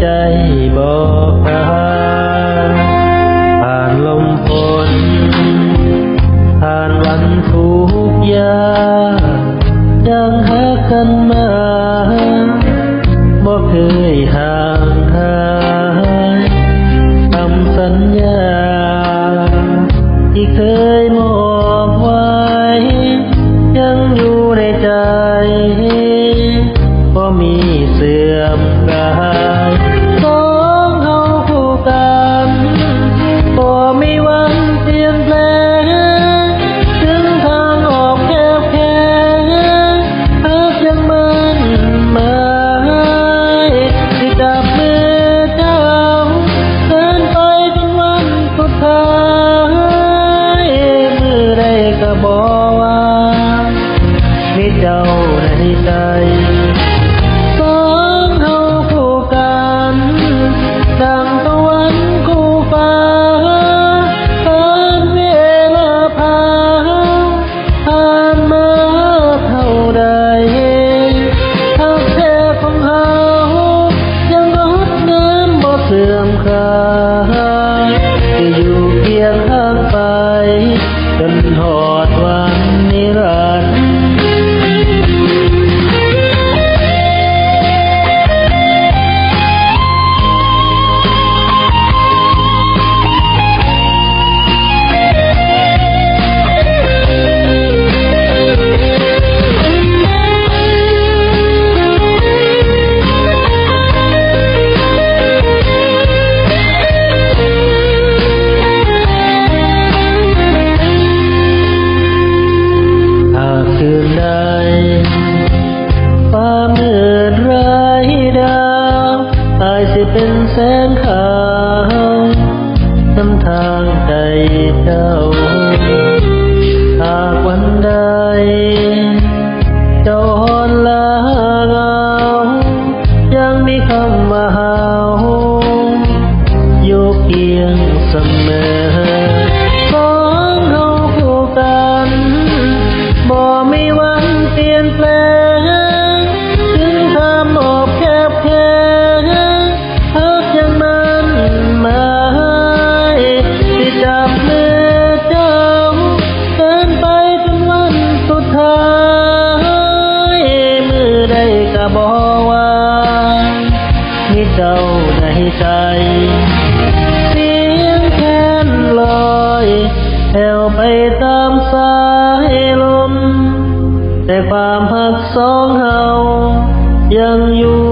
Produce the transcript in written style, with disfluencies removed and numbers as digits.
ใจบอกผ่านลมฝนผ่านวันทุกข์ยากยังหากันมาบ่เคยห่างหายคำสัญญาที่เคยมอบไว้ยังอยู่ในใจบ่มีเสื่อมคลายสองเฮาคู่กันบ่มีวันเปลี่ยนแปลงถึงทางออกแคบแค่หากยังมั่นหมายที่จับมือเจ้าเดินไปจนวันสุดท้ายมือใดก็บอกว่ามีเจ้าในใจสองเฮาคู่กันดังตะวันคู่ฟ้าผ่านเวลาผ่านมาเท่าใดทักแท้ของเฮายังงดงามบ่เสื่อมคลายจะอยู่เคียงข้างไปจนหอดวันนิรันดร์คืนใดฟ้ามืดไร้ดาวอาจสิเป็นแสงขาวนำทางใจเจ้าหากวันใดเจ้าหอนลาเหงายังมีคำว่าเฮาอยู่เคียงเสมอสองเฮาคู่กันบ่มีวันเปลี่ยนแปลงถึงทางออกแคบแค่หากยังมั่นหมายที่จับมือเจ้าเดินไปจนวันสุดท้ายมือใดก็บอกว่ามีเจ้าในใจเสียงแค้นลอยแผ่วไปตามสายลมแต่ความหักสองเฮายังอยู่